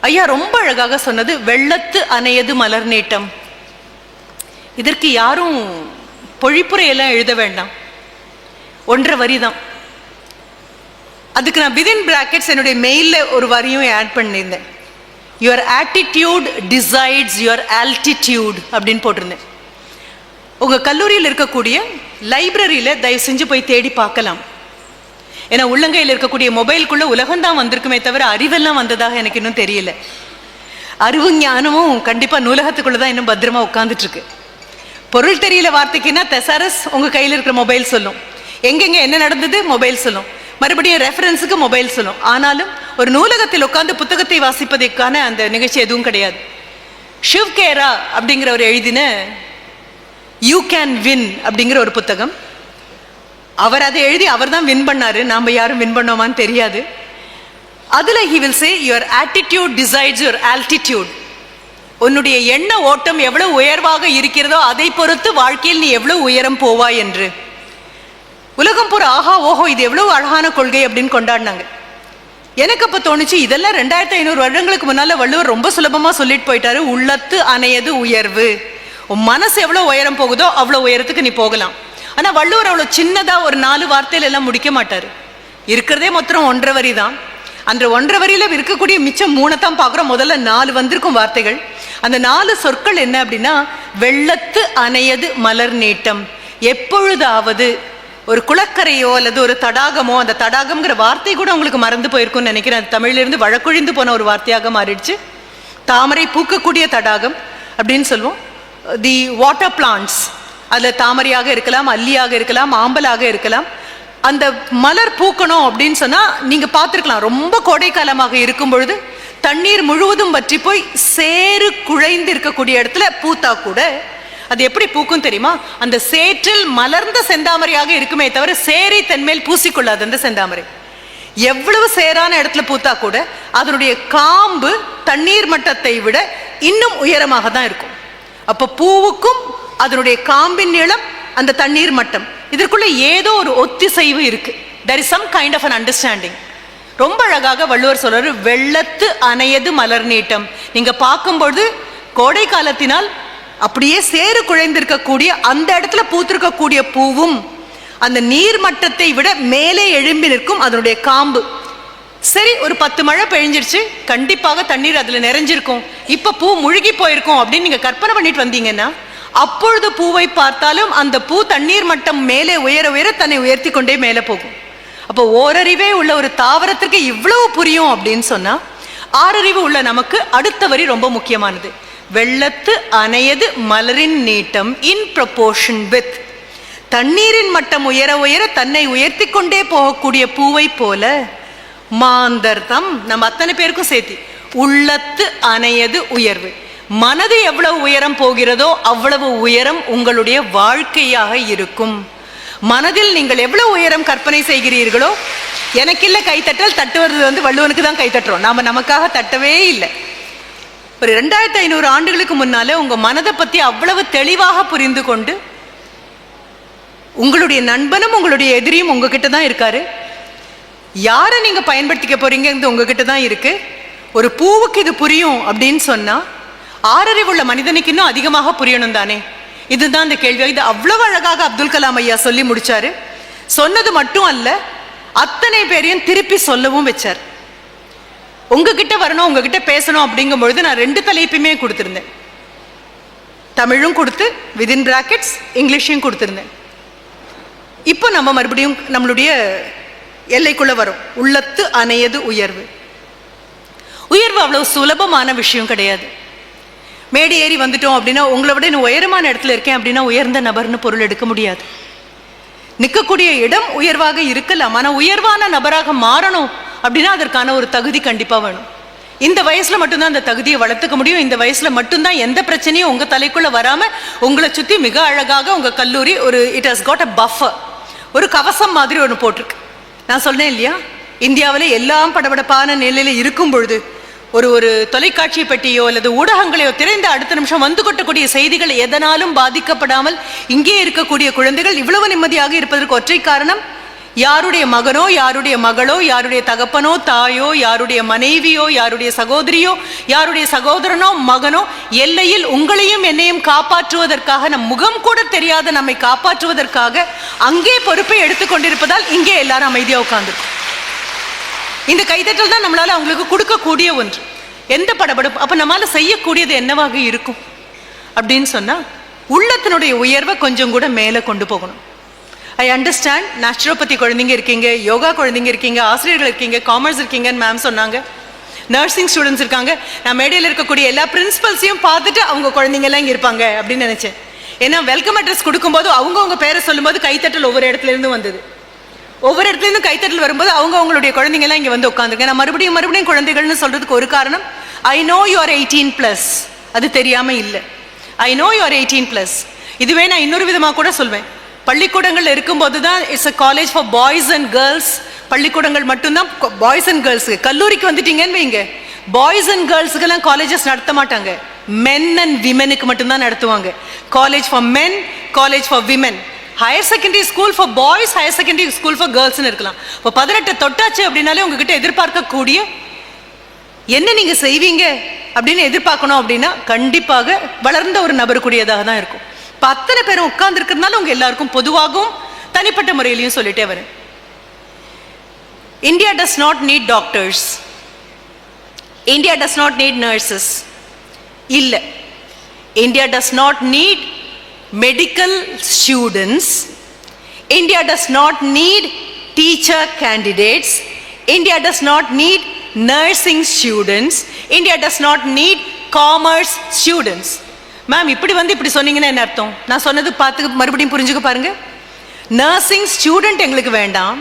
ஐயா ரொம்ப அழகாக சொன்னது, வெள்ளத்து அணையது மலர் நீட்டம். இதற்கு யாரும் பொழிப்புரையெல்லாம் எழுத வேண்டாம், 1.5 வரி தான். அதுக்கு நான் விதின் பிராக்கெட்ஸ் என்னுடைய மெயிலில் ஒரு வரியும் ஆட் பண்ணியிருந்தேன். Your attitude decides your altitude அப்படின்னு போட்டிருந்தேன். உங்கள் கல்லூரியில் இருக்கக்கூடிய லைப்ரரியில் தயவு செஞ்சு போய் தேடி பார்க்கலாம். ஏன்னா உள்ளங்கையில் இருக்கக்கூடிய மொபைலுக்குள்ளே உலகம்தான் வந்திருக்குமே தவிர அறிவெல்லாம் வந்ததாக எனக்கு இன்னும் தெரியல. அறிவு ஞானமும் கண்டிப்பாக நூலகத்துக்குள்ளே தான் இன்னும் பத்திரமா உட்காந்துட்ருக்கு. பொருள் தெரியல வார்த்தைக்குன்னா தெசாரஸ் உங்கள் கையில் இருக்கிற மொபைல் சொல்லும், எங்கெங்கே என்ன நடந்தது மொபைல் சொல்லும், மறுபடியும் ரெஃபரன்ஸுக்கு மொபைல் சொல்லும். ஆனாலும் ஒரு நூலகத்தில் உட்காந்து புத்தகத்தை வாசிப்பதற்கான அந்த நிகழ்ச்சி எதுவும் கிடையாது. ஷிவ் கேரா அப்படிங்கிறவர் எழுதின யூ கேன் வின் அப்படிங்கிற ஒரு புத்தகம். அவர் அதை எழுதி அவர் தான் வின் பண்ணாரு, நாம் யாரும் வின் பண்ணோமான்னு தெரியாது. அதில் he will say your attitude decides your altitude. உன்னுடைய எண்ண ஓட்டம் எவ்வளவு உயர்வாக இருக்கிறதோ அதை பொறுத்து வாழ்க்கையில் நீ எவ்வளவு உயரம் போவாய் என்று. உலகம் பூரா ஆஹா ஓஹோ இது எவ்வளவு அழகான கொள்கை அப்படின்னு கொண்டாடினாங்க. எனக்கு அப்போ தோணுச்சு, இதெல்லாம் 2500 வருடங்களுக்கு முன்னால வள்ளுவர் ரொம்ப சுலபமாக சொல்லிட்டு போயிட்டாரு. உள்ளத்து அணையது உயர்வு. உன் மனசு எவ்வளோ உயரம் போகுதோ அவ்வளோ உயரத்துக்கு நீ போகலாம். ஆனால் வள்ளுவர் அவ்வளோ சின்னதாக ஒரு 4 வார்த்தையில எல்லாம் முடிக்க மாட்டார். இருக்கிறதே மொத்தம் 1.5 வரி தான். அந்த 1.5 வரியில் இருக்கக்கூடிய மிச்சம் 3 தான் பார்க்குறோம். முதல்ல 4 வந்திருக்கும் வார்த்தைகள். அந்த 4 சொற்கள் என்ன அப்படின்னா, வெள்ளத்து அணையது மலர் நீட்டம். எப்பொழுதாவது ஒரு குளக்கரையோ அல்லது ஒரு தடாகமோ, அந்த தடாகம்ங்கிற வார்த்தை கூட உங்களுக்கு மறந்து போயிருக்கும்னு நினைக்கிறேன். அது தமிழிலிருந்து வழக்கொழிந்து போன ஒரு வார்த்தையாக மாறிடுச்சு. தாமரை பூக்கக்கூடிய தடாகம் அப்படின்னு சொல்லுவோம். தி வாட்டர் பிளான்ட்ஸ், அதில் தாமரையாக இருக்கலாம், அல்லியாக இருக்கலாம், ஆம்பலாக இருக்கலாம். அந்த மலர் பூக்கணும் அப்படின்னு சொன்னால் நீங்கள் பார்த்துருக்கலாம், ரொம்ப கோடைக்காலமாக இருக்கும் பொழுது தண்ணீர் முழுவதும் வற்றி போய் சேறு குழைந்து இருக்கக்கூடிய இடத்துல பூத்தா கூட அது எப்படி பூக்கும் தெரியுமா? அந்த சேற்றில் மலர்ந்த செந்தாமரையாக இருக்குமே தவிர சேரை தன்மேல் பூசிக்கொள்ளாது. அந்த செந்தாமரை எவ்வளவு சேரான இடத்துல பூத்தா கூட அதனுடைய காம்பு தண்ணீர் மட்டத்தை விட இன்னும் உயரமாக தான் இருக்கும். அப்போ பூவுக்கும் அதனுடைய காம்பின் நீளம், அந்த தண்ணீர் மட்டம், இதற்குள்ள ஏதோ ஒரு ஒத்திசைவு இருக்கு. there is some kind of an understanding. ரொம்ப அழகாக வள்ளுவர் சொல்றாரு, வெள்ளத்து அணையது மலர் நீட்டம். நீங்க பார்க்கும்பொழுது கோடை காலத்தினால் அப்படியே சேறு குழைந்திருக்கக்கூடிய அந்த இடத்துல பூத்திருக்கக்கூடிய பூவும் அந்த நீர் மட்டத்தை விட மேலே எழும்பி நிற்கும் அதனுடைய காம்பு. சரி, ஒரு 10 மழை பெழிஞ்சிருச்சு, கண்டிப்பாக தண்ணீர் அதுல நிறைஞ்சிருக்கும், இப்ப பூ முழுகி போயிருக்கும் அப்படின்னு நீங்க கற்பனை பண்ணிட்டு வந்தீங்கன்னா, அப்பொழுது பூவை பார்த்தாலும் அந்த பூ தண்ணீர் மட்டம் மேலே உயர உயர தன்னை உயர்த்தி கொண்டே மேலே போகும். அப்போ ஓரறிவே உள்ள ஒரு தாவரத்திற்கு இவ்வளவு புரியும் அப்படின்னு சொன்னா, 6 அறிவு உள்ள நமக்கு அடுத்த வரி ரொம்ப முக்கியமானது. வெள்ளத்து அணையது மலரின் நீட்டம் இன் ப்ரொபோர்ஷன் வித். தண்ணீரின் மட்டம் உயர உயர தன்னை உயர்த்தி கொண்டே போகக்கூடிய பூவை போல மாந்தர்தம், நம்ம அத்தனை பேருக்கும் சேர்த்தி உள்ளத்து அணையது உயர்வு. மனது எவ்வளவு உயரம் போகிறதோ அவ்வளவு உயரம் உங்களுடைய வாழ்க்கையாக இருக்கும். மனதில் நீங்கள் எவ்வளவு உயரம் கற்பனை செய்கிறீர்களோ, எனக்கு இல்லை கைத்தட்டல், தட்டுவது வள்ளுவனுக்கு தான் கைத்தட்டுறோம், நாம நமக்காக தட்டவே இல்லை. ஒரு 2500 ஆண்டுகளுக்கு முன்னாலே உங்க மனதை பத்தி அவ்வளவு தெளிவாக புரிந்து கொண்டு, உங்களுடைய நண்பனும் உங்களுடைய எதிரியும் உங்ககிட்ட தான் இருக்காரு, யாரை நீங்க பயன்படுத்திக்க போறீங்க உங்ககிட்ட தான் இருக்கு. ஒரு பூவுக்கு இது புரியும் அப்படின்னு சொன்னா 6 அறிவுள்ள மனிதனுக்கு இன்னும் அதிகமாக புரியணும் தானே? இதுதான் இந்த கேள்வி. இது அவ்வளவு அழகாக அப்துல் கலாம் ஐயா சொல்லி முடிச்சாரு. சொன்னது மட்டும் அல்ல, அத்தனை பேரையும் திருப்பி சொல்லவும் வச்சார். உங்ககிட்ட வரணும், உங்ககிட்ட பேசணும் அப்படிங்கும் பொழுது நான் 2 தலைப்புமே கொடுத்திருந்தேன். தமிழும் கொடுத்து விதின் பிராக்கெட்ஸ் இங்கிலீஷையும் கொடுத்திருந்தேன். இப்போ நம்ம மறுபடியும் நம்மளுடைய எல்லைக்குள்ள வரும். உள்ளத்து அணையது உயர்வு. உயர்வு அவ்வளவு சுலபமான விஷயம் கிடையாது. மேடி ஏறி வந்துட்டோம் அப்படின்னா, உங்களை விட இன்னும் உயரமான இடத்துல இருக்கேன் அப்படின்னா உயர்ந்த நபர்னு பொருள் எடுக்க முடியாது. நிற்கக்கூடிய இடம் உயர்வாக இருக்கலாம், ஆனால் உயர்வான நபராக மாறணும் அப்படின்னா அதற்கான ஒரு தகுதி கண்டிப்பாக வேணும். இந்த வயசுல மட்டும்தான் அந்த தகுதியை வளர்த்துக்க முடியும். இந்த வயசுல மட்டும்தான் எந்த பிரச்சனையும் உங்க தலைக்குள்ள வராம உங்களை சுத்தி மிக அழகாக உங்க கல்லூரி ஒரு it has got a buffer, ஒரு கவசம் மாதிரி ஒன்று போட்டிருக்கு. நான் சொன்னேன் இல்லையா, இந்தியாவிலே எல்லாம் படபடப்பான நிலையில இருக்கும் பொழுது ஒரு தொலைக்காட்சி பெட்டியோ அல்லது ஊடகங்களையோ திறந்த அடுத்த நிமிஷம் வந்து கொட்டக்கூடிய செய்திகள் எதனாலும் பாதிக்கப்படாமல் இங்கே இருக்கக்கூடிய குழந்தைகள் இவ்வளவு நிம்மதியாக இருப்பதற்கு ஒற்றை காரணம், யாருடைய மகனோ, யாருடைய மகளோ, யாருடைய தகப்பனோ, தாயோ, யாருடைய மனைவியோ, யாருடைய சகோதரியோ, யாருடைய சகோதரனோ, மகனோ, எல்லையில் உங்களையும் என்னையும் காப்பாற்றுவதற்காக, நம் முகம் கூட தெரியாத நம்மை காப்பாற்றுவதற்காக அங்கே பொறுப்பை எடுத்துக்கொண்டிருப்பதால் இங்கே எல்லாரும் அமைதியாக உட்கார்ந்துருக்கோம். இந்த கைதட்டல் தான் நம்மளால அவங்களுக்கு கொடுக்கக்கூடிய ஒன்று. எந்த படபடப்பு அப்ப நம்மளால செய்யக்கூடியது என்னவாக இருக்கும் அப்படின்னு சொன்னா, உள்ளத்தினுடைய உயர்வை கொஞ்சம் கூட மேலே கொண்டு போகணும். ஐ அண்டர்ஸ்டாண்ட், நேச்சுரோபதி குழந்தைங்க இருக்கீங்க, யோகா குழந்தைங்க இருக்கீங்க, ஆசிரியர்கள் இருக்கீங்க, காமர்ஸ் இருக்கீங்கன்னு மேம் சொன்னாங்க, நர்சிங் ஸ்டூடெண்ட்ஸ் இருக்காங்க. நான் மேடையில் இருக்கக்கூடிய எல்லா பிரின்சிபல்ஸையும் பார்த்துட்டு அவங்க குழந்தைங்கெல்லாம் இங்கே இருப்பாங்க அப்படின்னு நினைச்சேன். ஏன்னா வெல்கம் அட்ரஸ் கொடுக்கும்போது அவங்கவுங்க பேரை சொல்லும்போது கைத்தட்டல் ஒவ்வொரு இடத்துல இருந்து வந்தது. ஒவ்வொரு இடத்துலேருந்து கைத்தட்டல் வரும்போது அவங்களுடைய குழந்தைங்கெல்லாம் இங்கே வந்து உட்காந்துருங்க. நான் மறுபடியும் குழந்தைகள்னு சொல்றதுக்கு ஒரு காரணம், ஐ நோ யூ ஆர் 18+. அது தெரியாம இல்லை. I know you are 18+. இதுவே நான் இன்னொரு விதமாக கூட சொல்வேன். பள்ளிக்கூடங்கள் இருக்கும்போது தான் it's a college for boys and girls. பள்ளிக்கூடங்கள் மட்டும்தான் பாய்ஸ் அண்ட் கேர்ள்ஸுக்கு. கல்லூரிக்கு வந்துட்டீங்கன்னு வைங்க, பாய்ஸ் அண்ட் கேர்ள்ஸுக்கெல்லாம் காலேஜஸ் நடத்த மாட்டாங்க, மென் அண்ட் விமெனுக்கு மட்டும்தான் நடத்துவாங்க. College for men, college for women, higher secondary school for boys, higher secondary school for கேர்ள்ஸ்னு இருக்கலாம். இப்போ 18 தொட்டாச்சு அப்படின்னாலே உங்ககிட்ட எதிர்பார்க்கக்கூடிய என்ன நீங்க செய்வீங்க அப்படின்னு எதிர்பார்க்கணும் அப்படின்னா கண்டிப்பாக வளர்ந்த ஒரு நபருக்குரியதாக தான் இருக்கும். இப்போ அத்தனை பேரும் உட்கார்ந்து இருக்கிறதுனால உங்க எல்லாருக்கும் பொதுவாகவும் தனிப்பட்ட முறையிலையும் சொல்லிட்டே வரேன். India does not need doctors, India does not need nurses. இல்ல, India does not need medical students, India does not need teacher candidates, India does not need nursing students, India does not need commerce students. Ma'am இப்படி வந்து இப்படி சொன்னீங்கன்னா என்ன அர்த்தம்? நான் சொன்னது பார்த்து மறுபடியும் புரிஞ்சுக்க பாருங்க. நர்சிங் ஸ்டூடெண்ட் எங்களுக்கு வேண்டாம்,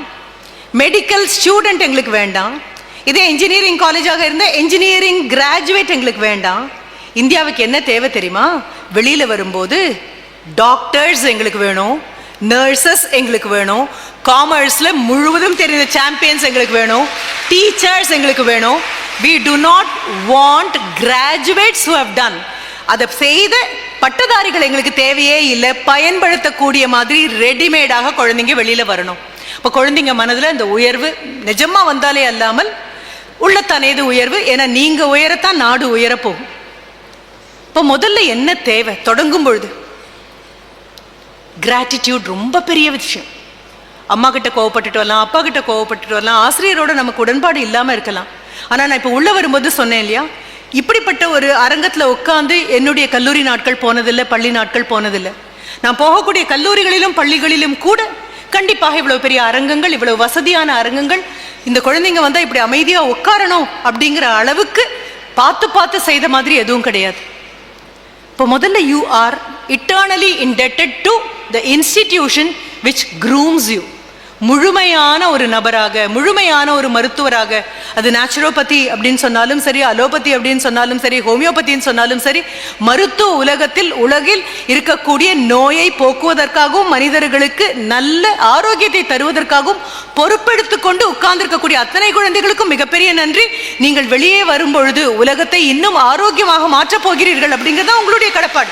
மெடிக்கல் ஸ்டூடெண்ட் எங்களுக்கு வேண்டாம், இதே இன்ஜினியரிங் காலேஜாக இருந்தால் இன்ஜினியரிங் கிராஜுவேட் எங்களுக்கு வேண்டாம். இந்தியாவுக்கு என்ன தேவை தெரியுமா? வெளியில வரும்போது டாக்டர்ஸ் எங்களுக்கு வேணும், நர்சஸ் எங்களுக்கு வேணும், காமர்ஸ்ல முழுவதும் தெரிந்த சாம்பியன்ஸ் எங்களுக்கு வேணும், டீச்சர்ஸ் எங்களுக்கு வேணும். we do not want graduates who have done. அதை செய்த பட்டதாரிகள் எங்களுக்கு தேவையே இல்லை. பயன்படுத்தக்கூடிய மாதிரி ரெடிமேடாக குழந்தைங்க வெளியில வரணும். இப்போ குழந்தைங்க மனதில் இந்த உயர்வு நிஜமா வந்தாலே அல்லாமல் உள்ளத்தானேது உயர்வு. ஏன்னா நீங்க உயரத்தான் நாடு உயரப்போகும். இப்போ முதல்ல என்ன தேவை? தொடங்கும் பொழுது கிராட்டிடியூட் ரொம்ப பெரிய விஷயம். அம்மா கிட்ட கோவப்பட்டுட்டு வரலாம், அப்பா கிட்ட கோவப்பட்டுட்டு வரலாம், ஆசிரியரோட நமக்கு உடன்பாடு இல்லாமல் இருக்கலாம். ஆனால் நான் இப்போ உள்ள வரும்போது சொன்னேன் இல்லையா, இப்படிப்பட்ட ஒரு அரங்கத்தில் உட்காந்து என்னுடைய கல்லூரி நாட்கள் போனதில்லை, பள்ளி நாட்கள் போனதில்லை. நான் போகக்கூடிய கல்லூரிகளிலும் பள்ளிகளிலும் கூட கண்டிப்பாக இவ்வளவு பெரிய அரங்கங்கள், இவ்வளவு வசதியான அரங்கங்கள், இந்த குழந்தைங்க வந்தால் இப்படி அமைதியாக உட்காரணும் அப்படிங்கிற அளவுக்கு பார்த்து பார்த்து செய்த மாதிரி எதுவும் கிடையாது. இப்போ முதல்ல you are eternally indebted to the institution which grooms you. முழுமையான ஒரு நபராக, முழுமையான ஒரு மருத்துவராக, அது நேச்சுரோபதி அப்படின்னு சொன்னாலும் சரி, அலோபதி அப்படின்னு சொன்னாலும் சரி, ஹோமியோபதின்னு சொன்னாலும் சரி, மருத்துவ உலகில் இருக்கக்கூடிய நோயை போக்குவதற்காகவும் மனிதர்களுக்கு நல்ல ஆரோக்கியத்தை தருவதற்காகவும் பொறுப்பெடுத்து கொண்டு உட்கார்ந்திருக்கக்கூடிய அத்தனை குழந்தைகளுக்கும் மிகப்பெரிய நன்றி. நீங்கள் வெளியே வரும்பொழுது உலகத்தை இன்னும் ஆரோக்கியமாக மாற்றப் போகிறீர்கள் அப்படிங்கிறது உங்களுடைய கடப்பாடு.